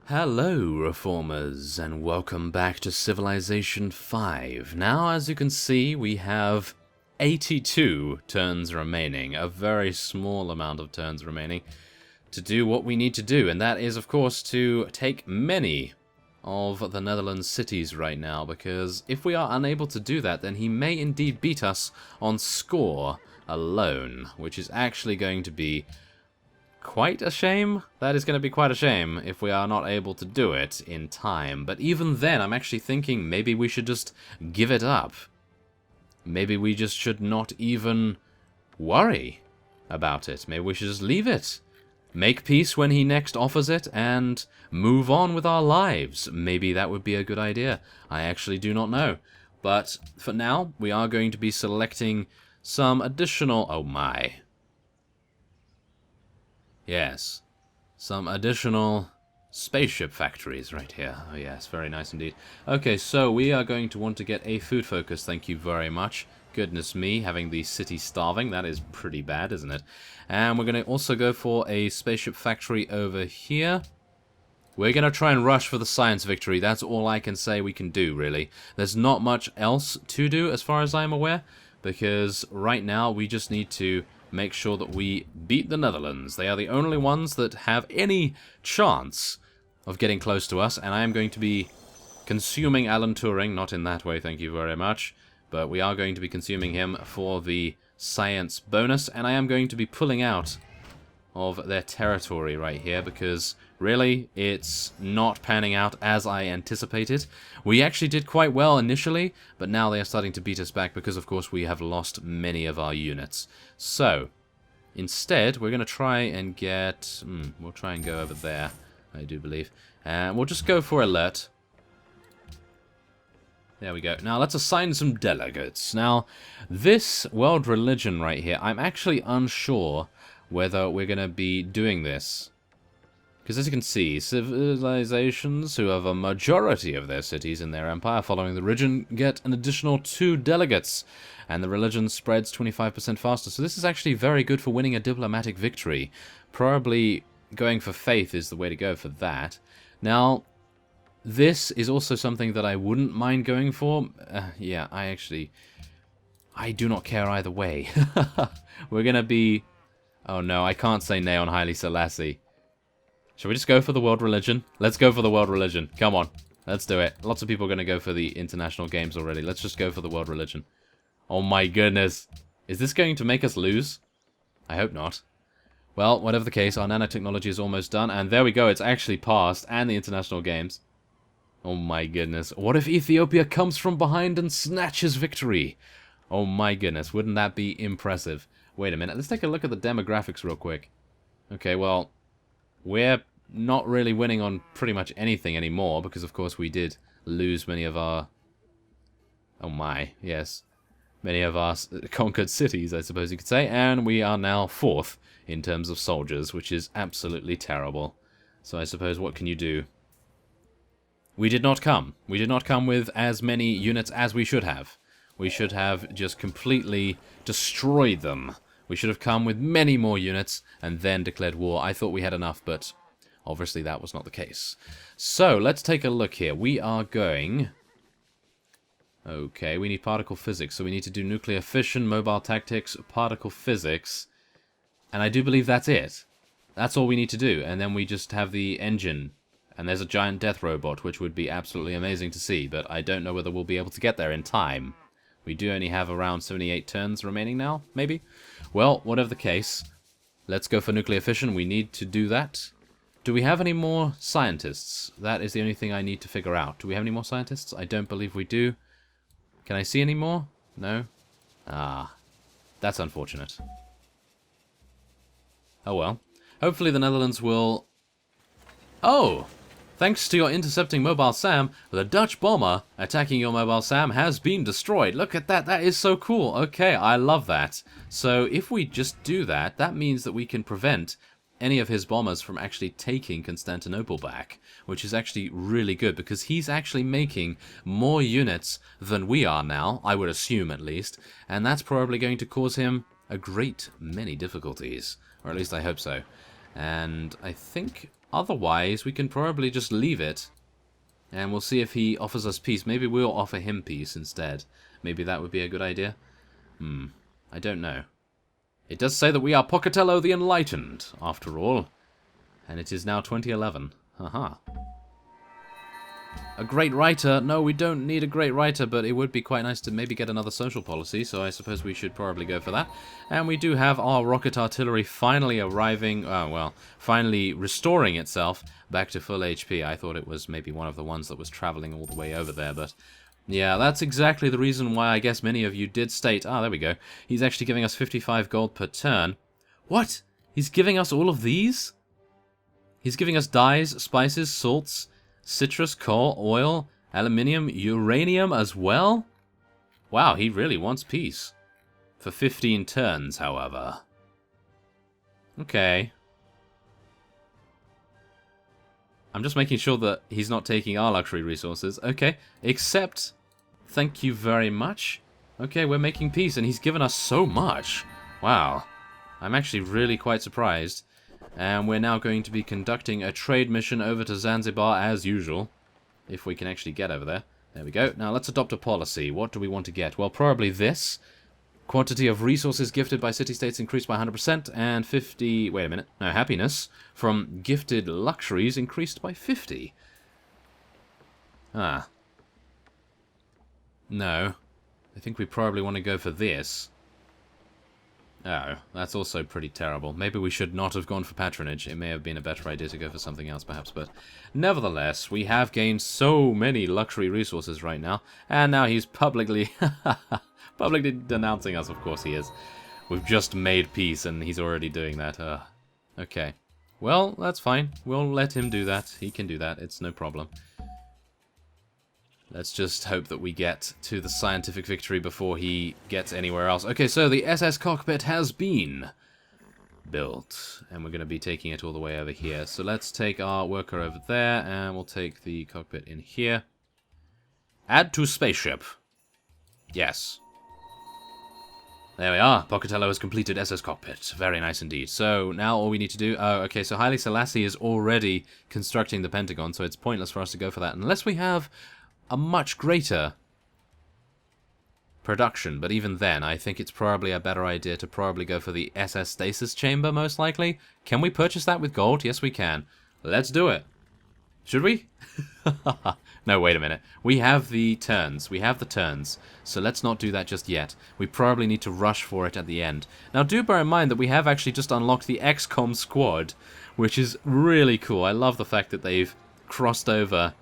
Hello, Reformers, and welcome back to Civilization 5. Now, as you can see, we have 82 turns remaining, a very small amount of turns remaining, to do what we need to do, and that is, of course, to take many of the Netherlands cities right now, because if we are unable to do that, then he may indeed beat us on score alone, which is actually going to be quite a shame. That is going to be quite a shame if we are not able to do it in time. But even then, I'm actually thinking maybe we should just give it up. Maybe we just should not even worry about it. Maybe we should just leave it. Make peace when he next offers it and move on with our lives. Maybe that would be a good idea. I actually do not know. But for now, we are going to be selecting some additional... Oh my... Yes, some additional spaceship factories right here. Oh yes, very nice indeed. Okay, so we are going to want to get a food focus, thank you very much. Goodness me, having the city starving, that is pretty bad, isn't it? And we're going to also go for a spaceship factory over here. We're going to try and rush for the science victory, that's all I can say we can do, really. There's not much else to do, as far as I'm aware, because right now we just need to make sure that we beat the Netherlands. They are the only ones that have any chance of getting close to us, and I am going to be consuming Alan Turing, not in that way, thank you very much, but we are going to be consuming him for the science bonus, and I am going to be pulling out of their territory right here, because really, it's not panning out as I anticipated. We actually did quite well initially, but now they are starting to beat us back because, of course, we have lost many of our units. So, instead, we're going to try and get... we'll try and go over there, I do believe. And we'll just go for alert. There we go. Now, let's assign some delegates. Now, this world religion right here, I'm actually unsure whether we're going to be doing this. Because as you can see, civilizations who have a majority of their cities in their empire following the religion get an additional 2 delegates, and the religion spreads 25% faster. So this is actually very good for winning a diplomatic victory. Probably going for faith is the way to go for that. Now, this is also something that I wouldn't mind going for. Yeah, I do not care either way. We're going to be... Oh no, I can't say nay on Haile Selassie. Shall we just go for the world religion? Let's go for the world religion. Come on. Let's do it. Lots of people are going to go for the international games already. Let's just go for the world religion. Oh my goodness. Is this going to make us lose? I hope not. Well, whatever the case, our nanotechnology is almost done. And there we go. It's actually passed. And the international games. Oh my goodness. What if Ethiopia comes from behind and snatches victory? Oh my goodness. Wouldn't that be impressive? Wait a minute. Let's take a look at the demographics real quick. Okay, well... We're not really winning on pretty much anything anymore, because of course we did lose many of our... Oh my, yes. Many of our conquered cities, I suppose you could say, and we are now 4th in terms of soldiers, which is absolutely terrible. So I suppose what can you do? We did not come. We did not come with as many units as we should have. We should have just completely destroyed them. We should have come with many more units and then declared war. I thought we had enough, but obviously that was not the case. So, let's take a look here. We are going... Okay, we need particle physics, so we need to do nuclear fission, mobile tactics, particle physics. And I do believe that's it. That's all we need to do, and then we just have the engine. And there's a giant death robot, which would be absolutely amazing to see, but I don't know whether we'll be able to get there in time. We do only have around 78 turns remaining now, maybe? Well, whatever the case, let's go for nuclear fission. We need to do that. Do we have any more scientists? That is the only thing I need to figure out. Do we have any more scientists? I don't believe we do. Can I see any more? No? Ah, that's unfortunate. Oh well. Hopefully the Netherlands will... Oh! Thanks to your intercepting Mobile Sam, the Dutch bomber attacking your Mobile Sam has been destroyed. Look at that, that is so cool. Okay, I love that. So if we just do that, that means that we can prevent any of his bombers from actually taking Constantinople back, which is actually really good because he's actually making more units than we are now, I would assume at least, and that's probably going to cause him a great many difficulties, or at least I hope so. And I think otherwise we can probably just leave it. And we'll see if he offers us peace. Maybe we'll offer him peace instead. Maybe that would be a good idea. I don't know. It does say that we are Pocatello the Enlightened, after all. And it is now 2011. Haha. A great writer? No, we don't need a great writer, but it would be quite nice to maybe get another social policy, so I suppose we should probably go for that. And we do have our rocket artillery finally arriving, well, finally restoring itself back to full HP. I thought it was maybe one of the ones that was traveling all the way over there, but yeah, that's exactly the reason why I guess many of you did state, there we go, he's actually giving us 55 gold per turn. What? He's giving us all of these? He's giving us dyes, spices, salts, citrus, coal, oil, aluminium, uranium as well? Wow, he really wants peace. For 15 turns, however. Okay. I'm just making sure that he's not taking our luxury resources. Okay, except, thank you very much. Okay, we're making peace, and he's given us so much. Wow. I'm actually really quite surprised. And we're now going to be conducting a trade mission over to Zanzibar as usual. If we can actually get over there. There we go. Now let's adopt a policy. What do we want to get? Well, probably this. Quantity of resources gifted by city-states increased by 100%. And 50... Wait a minute. No, happiness from gifted luxuries increased by 50. No. I think we probably want to go for this. Oh, that's also pretty terrible. Maybe we should not have gone for patronage. It may have been a better idea to go for something else, perhaps. But nevertheless, we have gained so many luxury resources right now. And now he's publicly denouncing us. Of course he is. We've just made peace, and he's already doing that. Okay. Well, that's fine. We'll let him do that. He can do that. It's no problem. Let's just hope that we get to the scientific victory before he gets anywhere else. Okay, so the SS cockpit has been built, and we're going to be taking it all the way over here. So let's take our worker over there, and we'll take the cockpit in here. Add to spaceship. Yes. There we are. Pocatello has completed SS cockpit. Very nice indeed. So now all we need to do... Oh, okay, so Haile Selassie is already constructing the Pentagon, so it's pointless for us to go for that unless we have a much greater production. But even then, I think it's probably a better idea to probably go for the SS Stasis Chamber, most likely. Can we purchase that with gold? Yes, we can. Let's do it. Should we? No, wait a minute. We have the turns. We have the turns. So let's not do that just yet. We probably need to rush for it at the end. Now, do bear in mind that we have actually just unlocked the XCOM squad, which is really cool. I love the fact that they've crossed over,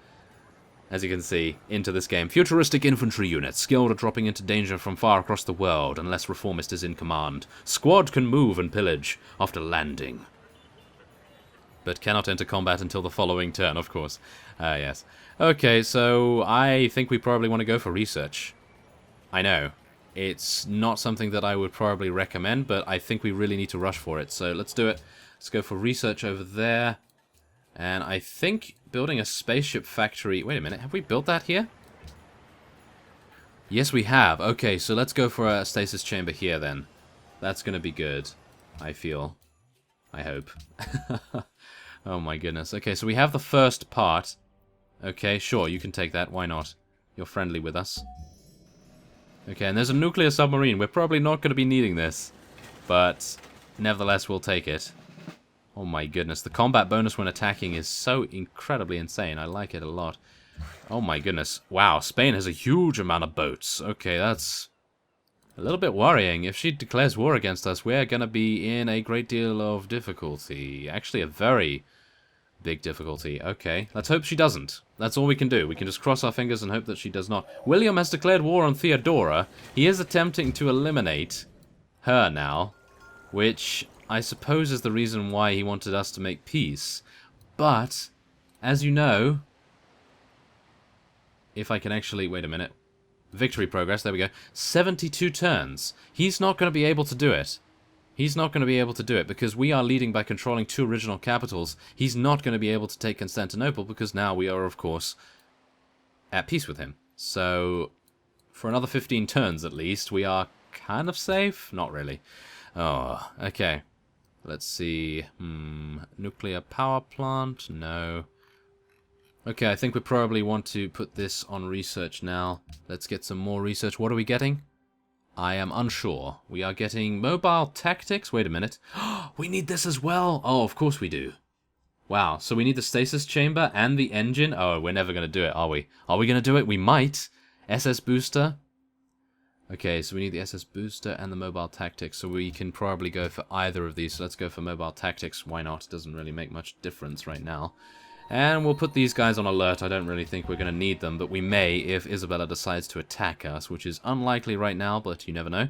as you can see, into this game. Futuristic infantry units, skilled at dropping into danger from far across the world, unless Reformist is in command. Squad can move and pillage after landing, but cannot enter combat until the following turn, of course. Yes. Okay, so I think we probably want to go for research. I know. It's not something that I would probably recommend, but I think we really need to rush for it. So let's do it. Let's go for research over there. And I think building a spaceship factory... Wait a minute, have we built that here? Yes, we have. Okay, so let's go for a stasis chamber here then. That's going to be good, I feel. I hope. Oh my goodness. Okay, so we have the first part. Okay, sure, you can take that. Why not? You're friendly with us. Okay, and there's a nuclear submarine. We're probably not going to be needing this, but nevertheless, we'll take it. Oh my goodness, the combat bonus when attacking is so incredibly insane. I like it a lot. Oh my goodness. Wow, Spain has a huge amount of boats. Okay, that's a little bit worrying. If she declares war against us, we're going to be in a great deal of difficulty. Actually, a very big difficulty. Okay, let's hope she doesn't. That's all we can do. We can just cross our fingers and hope that she does not. William has declared war on Theodora. He is attempting to eliminate her now, which I suppose is the reason why he wanted us to make peace. But, as you know, if I can actually... Wait a minute. Victory progress, there we go. 72 turns. He's not going to be able to do it. He's not going to be able to do it because we are leading by controlling 2 original capitals. He's not going to be able to take Constantinople because now we are, of course, at peace with him. So, for another 15 turns at least, we are kind of safe? Not really. Oh, okay. Let's see. Nuclear power plant? No. Okay, I think we probably want to put this on research now. Let's get some more research. What are we getting? I am unsure. We are getting mobile tactics. Wait a minute. We need this as well. Oh, of course we do. Wow, so we need the stasis chamber and the engine. Oh, we're never going to do it, are we? Are we going to do it? We might. SS booster. Okay, so we need the SS booster and the mobile tactics. So we can probably go for either of these. So let's go for mobile tactics. Why not? It doesn't really make much difference right now. And we'll put these guys on alert. I don't really think we're going to need them, but we may if Isabella decides to attack us, which is unlikely right now, but you never know.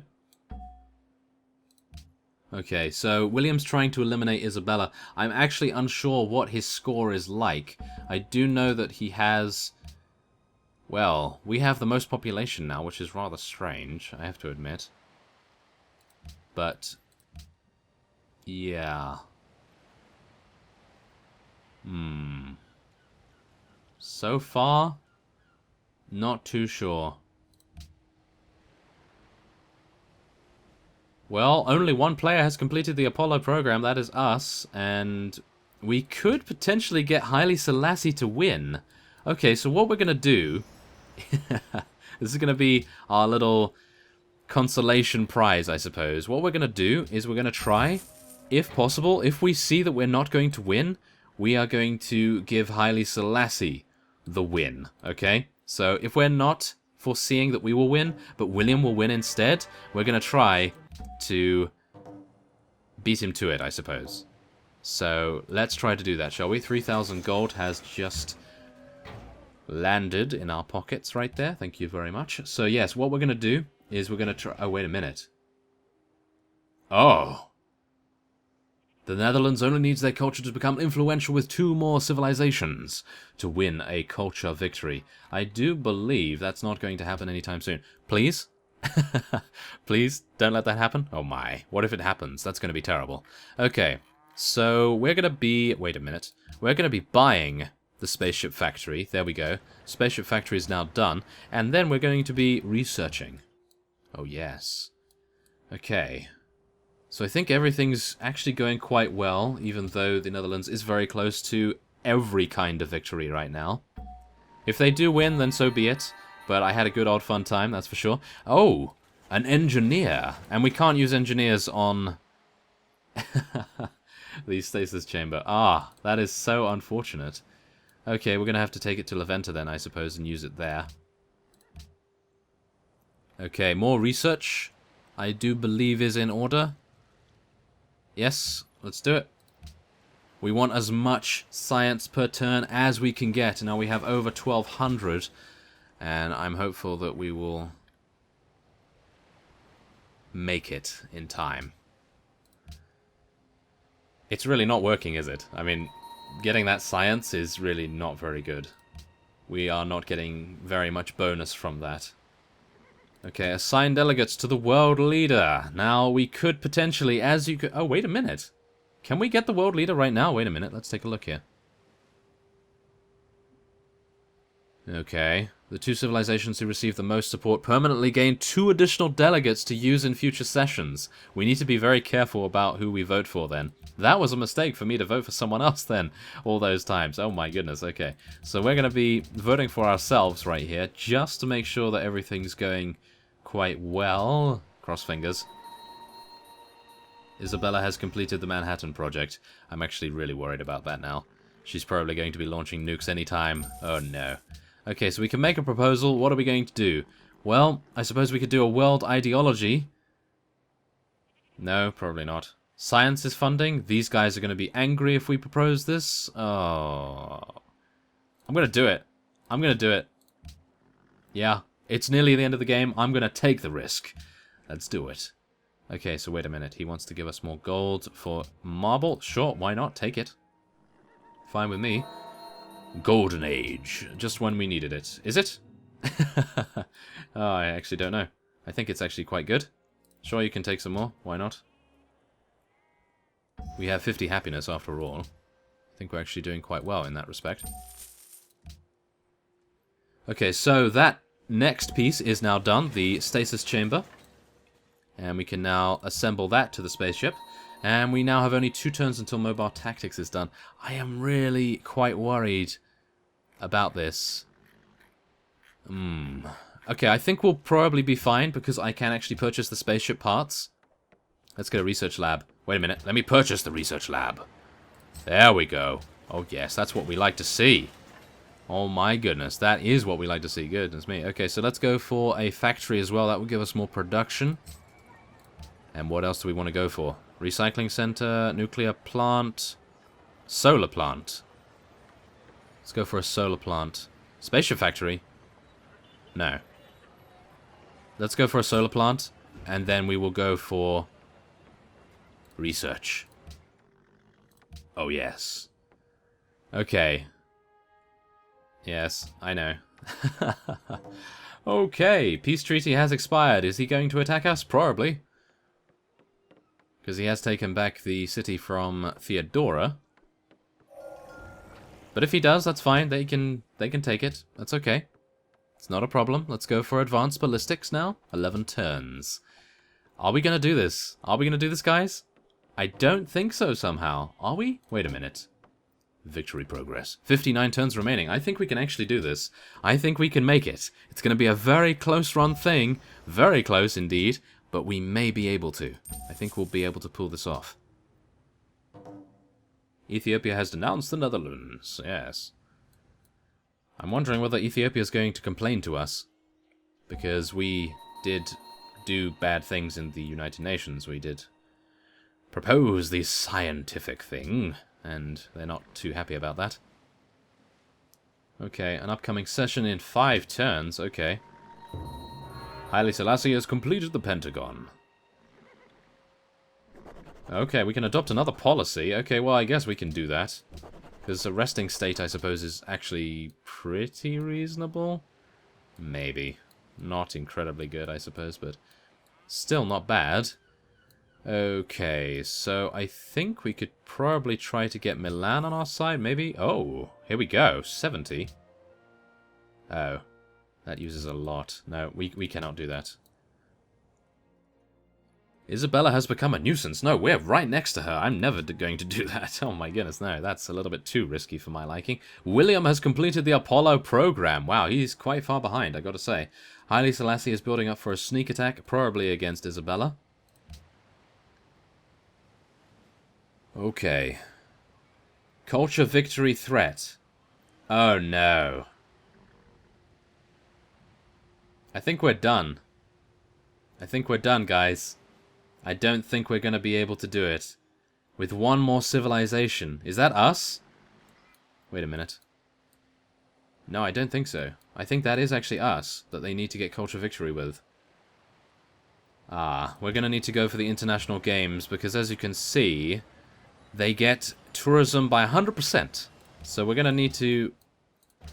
Okay, so William's trying to eliminate Isabella. I'm actually unsure what his score is like. I do know that he has... Well, we have the most population now, which is rather strange, I have to admit. But... yeah... So far, not too sure. Well, only one player has completed the Apollo program, that is us, and we could potentially get Haile Selassie to win. Okay, so what we're going to do, this is going to be our little consolation prize, I suppose. What we're going to do is we're going to try, if possible, if we see that we're not going to win, we are going to give Haile Selassie the win, okay? So if we're not foreseeing that we will win, but William will win instead, we're going to try to beat him to it, I suppose. So let's try to do that, shall we? 3,000 gold has just landed in our pockets right there. Thank you very much. So yes, what we're going to do is we're going to try... Oh, wait a minute. Oh! The Netherlands only needs their culture to become influential with 2 more civilizations to win a culture victory. I do believe that's not going to happen anytime soon. Please? Please, don't let that happen. Oh my, what if it happens? That's going to be terrible. Okay, so we're going to be... Wait a minute. We're going to be buying the spaceship factory. There we go. Spaceship factory is now done. And then we're going to be researching. Oh yes. Okay. So I think everything's actually going quite well, even though the Netherlands is very close to every kind of victory right now. If they do win, then so be it. But I had a good old fun time, that's for sure. Oh, an engineer. And we can't use engineers on the stasis chamber. Ah, that is so unfortunate. Okay, we're going to have to take it to Leventa then, I suppose, and use it there. Okay, more research, I do believe, is in order. Yes, let's do it. We want as much science per turn as we can get. Now we have over 1,200, and I'm hopeful that we will make it in time. It's really not working, is it? I mean, getting that science is really not very good. We are not getting very much bonus from that. Okay, assign delegates to the world leader. Now, we could potentially, as you could... Oh, wait a minute. Can we get the world leader right now? Wait a minute, let's take a look here. Okay. The 2 civilizations who receive the most support permanently gain 2 additional delegates to use in future sessions. We need to be very careful about who we vote for then. That was a mistake for me to vote for someone else then, all those times. Oh my goodness, okay. So we're going to be voting for ourselves right here, just to make sure that everything's going quite well. Cross fingers. Isabella has completed the Manhattan Project. I'm actually really worried about that now. She's probably going to be launching nukes anytime. Oh no. Okay, so we can make a proposal. What are we going to do? Well, I suppose we could do a world ideology. No, probably not. Science is funding. These guys are going to be angry if we propose this. Oh. I'm going to do it. I'm going to do it. Yeah, it's nearly the end of the game. I'm going to take the risk. Let's do it. Okay, so wait a minute. He wants to give us more gold for marble. Sure, why not? Take it. Fine with me. Golden Age. Just when we needed it. Is it? Oh, I actually don't know. I think it's actually quite good. Sure, you can take some more. Why not? We have 50 happiness after all. I think we're actually doing quite well in that respect. Okay, so that next piece is now done. The stasis chamber. And we can now assemble that to the spaceship. And we now have only 2 turns until mobile tactics is done. I am really quite worried about this. Okay, I think we'll probably be fine because I can actually purchase the spaceship parts. Let's get a research lab. Wait a minute, let me purchase the research lab. There we go. Oh yes, that's what we like to see. Oh my goodness, that is what we like to see. Goodness me. Okay, so let's go for a factory as well. That will give us more production. And what else do we want to go for? Recycling center, nuclear plant, solar plant. Let's go for a solar plant. Spaceship factory? No. Let's go for a solar plant, and then we will go for research. Oh yes. Okay. Yes, I know. Okay, peace treaty has expired. Is he going to attack us? Probably. Because he has taken back the city from Theodora. But if he does, that's fine. They can take it. That's okay. It's not a problem. Let's go for advanced ballistics now. 11 turns. Are we going to do this? Are we going to do this, guys? I don't think so somehow. Are we? Wait a minute. Victory progress. 59 turns remaining. I think we can actually do this. I think we can make it. It's going to be a very close run thing. Very close indeed. But we may be able to. I think we'll be able to pull this off. Ethiopia has denounced the Netherlands. Yes. I'm wondering whether Ethiopia is going to complain to us. Because we did do bad things in the United Nations. We did propose the scientific thing. And they're not too happy about that. Okay, an upcoming session in 5 turns. Okay. Haile Selassie has completed the Pentagon. Okay, we can adopt another policy. Okay, well, I guess we can do that. Because a resting state, I suppose, is actually pretty reasonable. Maybe. Not incredibly good, I suppose, but still not bad. Okay, so I think we could probably try to get Milan on our side, maybe? Oh, here we go, 70. Oh, that uses a lot. No, we cannot do that. Isabella has become a nuisance. No, we're right next to her. I'm never going to do that. Oh my goodness, no, that's a little bit too risky for my liking. William has completed the Apollo program. Wow, he's quite far behind, I gotta say. Haile Selassie is building up for a sneak attack, probably against Isabella. Okay. Culture victory threat. Oh no. I think we're done. I think we're done, guys. I don't think we're going to be able to do it. With one more civilization. Is that us? Wait a minute. No, I don't think so. I think that is actually us that they need to get culture victory with. Ah, we're going to need to go for the international games because as you can see, they get tourism by 100%. So we're going to need to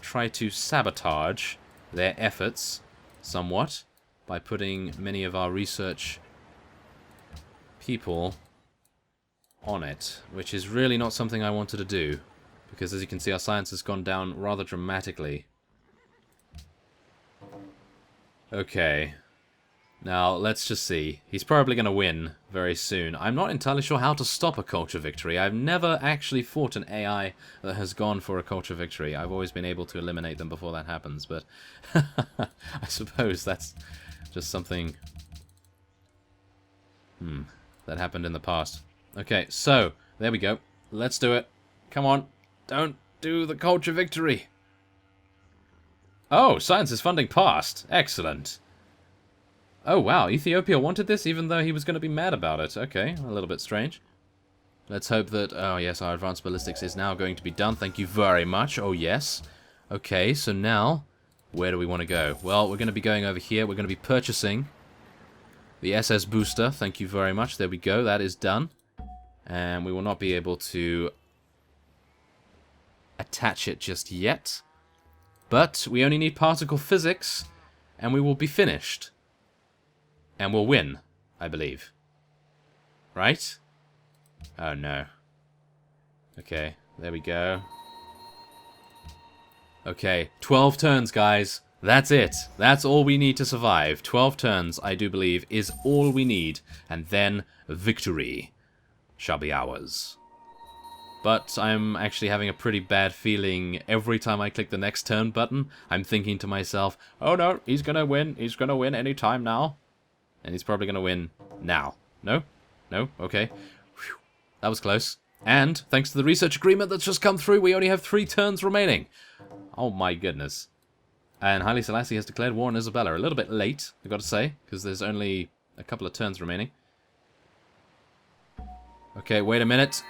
try to sabotage their efforts somewhat by putting many of our research people on it, which is really not something I wanted to do, because as you can see our science has gone down rather dramatically. Okay, now let's just see. He's probably going to win very soon. I'm not entirely sure how to stop a culture victory. I've never actually fought an AI that has gone for a culture victory. I've always been able to eliminate them before that happens, but I suppose that's just something that happened in the past. Okay, so, there we go. Let's do it. Come on. Don't do the culture victory. Oh, science is funding passed. Excellent. Oh, wow. Ethiopia wanted this even though he was going to be mad about it. Okay, a little bit strange. Let's hope that... Oh, yes, our advanced ballistics is now going to be done. Thank you very much. Oh, yes. Okay, so now, where do we want to go? Well, we're going to be going over here. We're going to be purchasing the SS booster. Thank you very much. There we go. That is done. And we will not be able to attach it just yet. But we only need particle physics, and we will be finished. And we'll win, I believe. Right? Oh, no. Okay, there we go. Okay, 12 turns, guys. That's it. That's all we need to survive. 12 turns, I do believe, is all we need. And then victory. shall be ours. But I'm actually having a pretty bad feeling every time I click the next turn button. I'm thinking to myself, oh no, he's gonna win. He's gonna win any time now. And he's probably gonna win now. No? No? Okay. Whew. That was close. And, thanks to the research agreement that's just come through, we only have 3 turns remaining. Oh my goodness. And Haile Selassie has declared war on Isabella. A little bit late, I've got to say, because there's only a couple of turns remaining. Okay, wait a minute.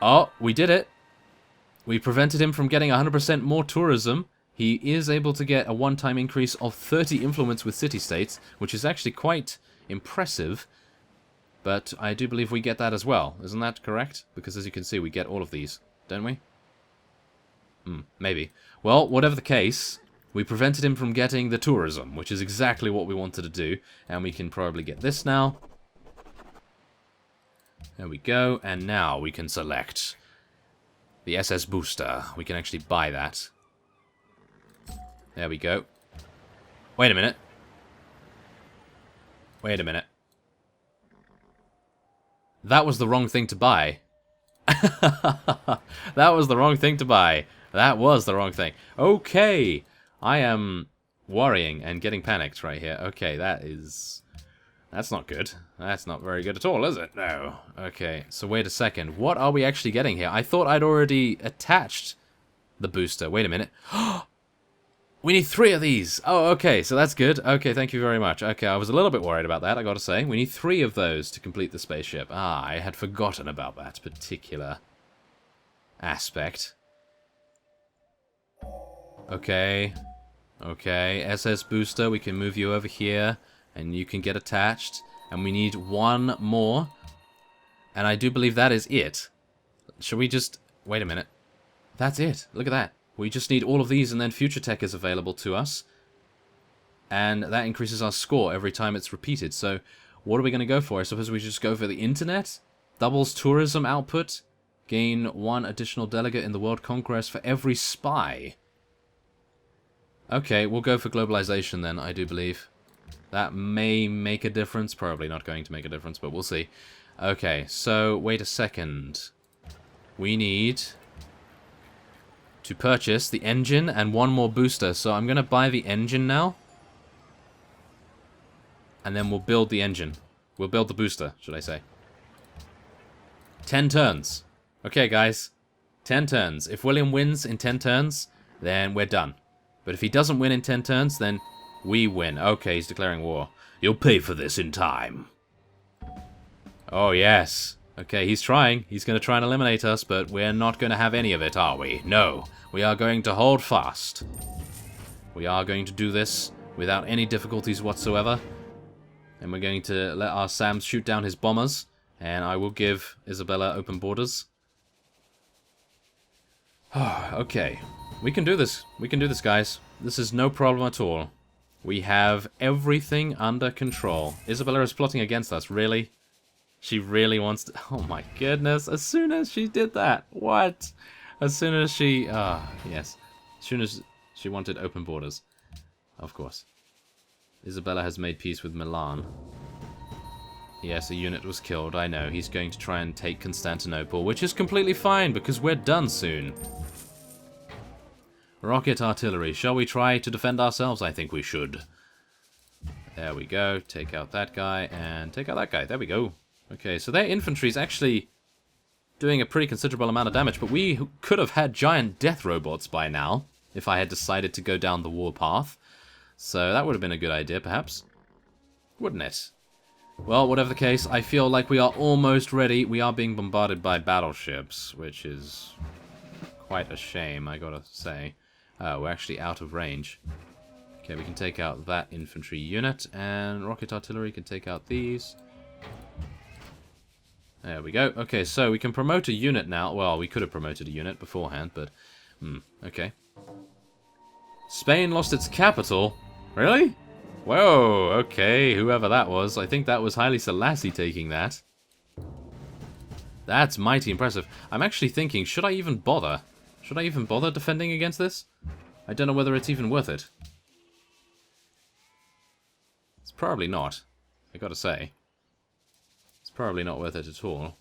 Oh, we did it. We prevented him from getting 100% more tourism. He is able to get a one-time increase of 30 influence with city-states, which is actually quite impressive. But I do believe we get that as well. Isn't that correct? Because as you can see, we get all of these, don't we? Maybe. Well, whatever the case, we prevented him from getting the tourism, which is exactly what we wanted to do. And we can probably get this now. There we go, and now we can select the SS booster. We can actually buy that. There we go. Wait a minute. Wait a minute. That was the wrong thing to buy. That was the wrong thing to buy. That was the wrong thing. Okay. I am worrying and getting panicked right here. Okay, that's not good. That's not very good at all, is it? No. Okay, so wait a second. What are we actually getting here? I thought I'd already attached the booster. Wait a minute. We need 3 of these. Oh, okay, so that's good. Okay, thank you very much. Okay, I was a little bit worried about that, I gotta say. We need 3 of those to complete the spaceship. Ah, I had forgotten about that particular aspect. Okay. Okay, SS booster, we can move you over here. And you can get attached. And we need 1 more. And I do believe that is it. Should we just... Wait a minute. That's it. Look at that. We just need all of these and then future tech is available to us. And that increases our score every time it's repeated. So what are we going to go for? I suppose we just go for the internet? Doubles tourism output. Gain 1 additional delegate in the World Congress for every spy. Okay, we'll go for globalization then, I do believe. That may make a difference. Probably not going to make a difference, but we'll see. Okay, so wait a second. We need to purchase the engine and 1 more booster. So I'm going to buy the engine now. And then we'll build the engine. We'll build the booster, should I say. 10 turns. Okay, guys. 10 turns. If William wins in 10 turns, then we're done. But if he doesn't win in 10 turns, then we win. Okay, he's declaring war. You'll pay for this in time. Oh, yes. Okay, he's trying. He's going to try and eliminate us, but we're not going to have any of it, are we? No. We are going to hold fast. We are going to do this without any difficulties whatsoever. And we're going to let our Sams shoot down his bombers. And I will give Isabella open borders. Okay. We can do this. We can do this, guys. This is no problem at all. We have everything under control. Isabella is plotting against us. Really? She really wants to... Oh my goodness. As soon as she did that. What? As soon as she... yes. As soon as she wanted open borders. Of course. Isabella has made peace with Milan. Yes, a unit was killed. I know. He's going to try and take Constantinople, which is completely fine because we're done soon. Rocket artillery. Shall we try to defend ourselves? I think we should. There we go. Take out that guy and take out that guy. There we go. Okay, so their infantry is actually doing a pretty considerable amount of damage, but we could have had giant death robots by now if I had decided to go down the war path. So that would have been a good idea, perhaps. Wouldn't it? Well, whatever the case, I feel like we are almost ready. We are being bombarded by battleships, which is quite a shame, I gotta say. We're actually out of range. Okay, we can take out that infantry unit, and rocket artillery can take out these. There we go. Okay, so we can promote a unit now. Well, we could have promoted a unit beforehand, but... okay. Spain lost its capital? Really? Whoa, okay, whoever that was. I think that was Haile Selassie taking that. That's mighty impressive. I'm actually thinking, should I even bother? Should I even bother defending against this? I don't know whether it's even worth it. It's probably not, I gotta say. It's probably not worth it at all.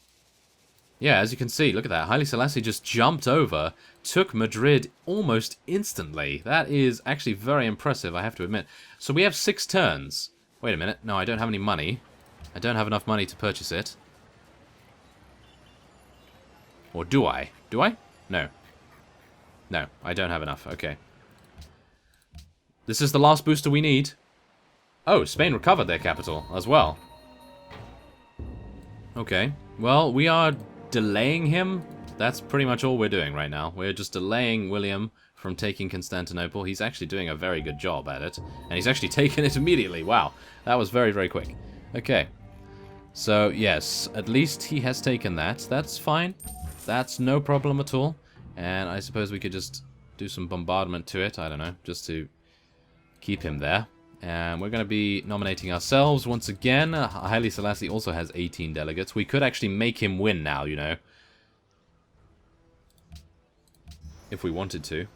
Yeah, as you can see, look at that. Haile Selassie just jumped over, took Madrid almost instantly. That is actually very impressive, I have to admit. So we have 6 turns. Wait a minute. No, I don't have any money. I don't have enough money to purchase it. Or do I? Do I? No. No, I don't have enough. Okay. This is the last booster we need. Oh, Spain recovered their capital as well. Okay. Well, we are delaying him. That's pretty much all we're doing right now. We're just delaying William from taking Constantinople. He's actually doing a very good job at it. And he's actually taken it immediately. Wow. That was very, very quick. Okay. So, yes. At least he has taken that. That's fine. That's no problem at all. And I suppose we could just do some bombardment to it. I don't know. Just to keep him there. And we're going to be nominating ourselves once again. Haile Selassie also has 18 delegates. We could actually make him win now, you know. If we wanted to.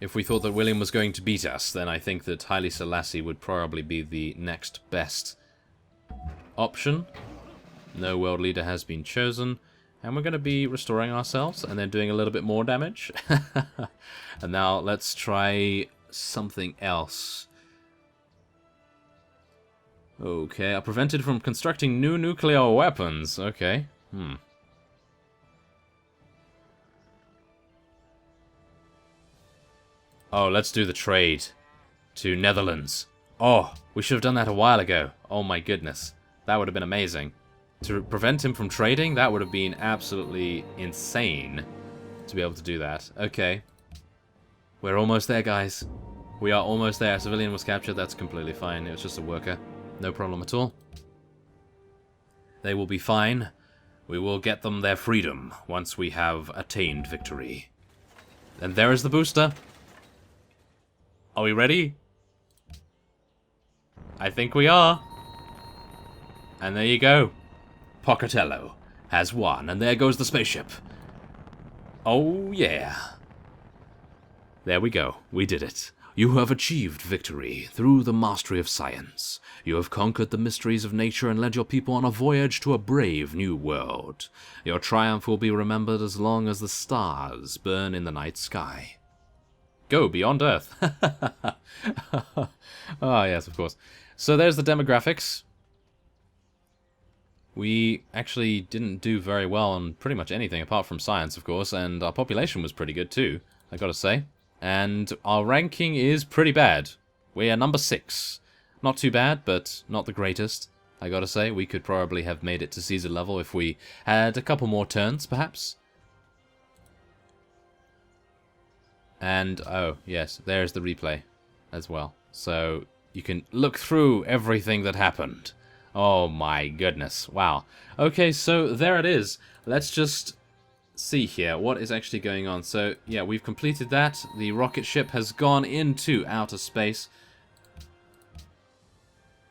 If we thought that William was going to beat us, then I think that Haile Selassie would probably be the next best option. No world leader has been chosen. And we're going to be restoring ourselves and then doing a little bit more damage. And now let's try something else. Okay, are prevented from constructing new nuclear weapons. Okay. Oh, let's do the trade to Netherlands. Oh, we should have done that a while ago. Oh my goodness. That would have been amazing. To prevent him from trading, that would have been absolutely insane to be able to do that. Okay. We're almost there, guys. We are almost there. A civilian was captured. That's completely fine. It was just a worker. No problem at all. They will be fine. We will get them their freedom once we have attained victory. And there is the booster. Are we ready? I think we are. And there you go. Pocatello has won. And there goes the spaceship. Oh, yeah. There we go. We did it. You have achieved victory through the mastery of science. You have conquered the mysteries of nature and led your people on a voyage to a brave new world. Your triumph will be remembered as long as the stars burn in the night sky. Go beyond Earth. Ah, yes, of course. So there's the demographics. We actually didn't do very well on pretty much anything apart from science, of course, and our population was pretty good too, I gotta say. And our ranking is pretty bad. We are number 6. Not too bad, but not the greatest, I gotta say. We could probably have made it to Caesar level if we had a couple more turns, perhaps. And, oh, yes, there's the replay as well. So, you can look through everything that happened. Oh my goodness, wow. Okay, so there it is. Let's just see here what is actually going on. So, yeah, we've completed that. The rocket ship has gone into outer space.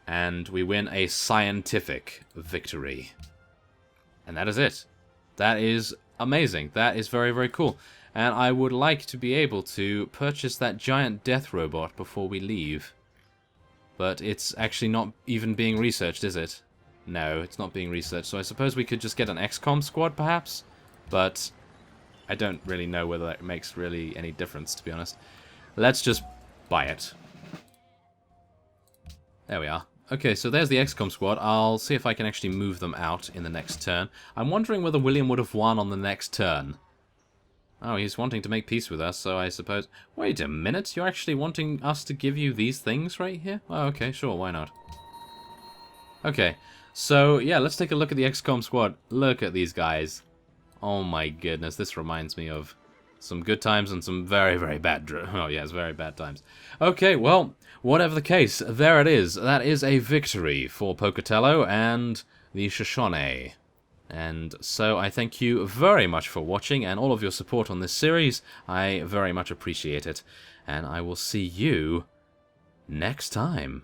And we win a scientific victory. And that is it. That is amazing. That is very, very cool. And I would like to be able to purchase that giant death robot before we leave. But it's actually not even being researched, is it? No, it's not being researched. So I suppose we could just get an XCOM squad, perhaps? But I don't really know whether that makes really any difference, to be honest. Let's just buy it. There we are. Okay, so there's the XCOM squad. I'll see if I can actually move them out in the next turn. I'm wondering whether William would have won on the next turn. Oh, he's wanting to make peace with us, so I suppose... Wait a minute, you're actually wanting us to give you these things right here? Oh, okay, sure, why not? Okay, so, yeah, let's take a look at the XCOM squad. Look at these guys. Oh my goodness, this reminds me of some good times and some very, very bad... Oh, yes, very bad times. Okay, well, whatever the case, there it is. That is a victory for Pocatello and the Shoshone. And so I thank you very much for watching and all of your support on this series. I very much appreciate it. And I will see you next time.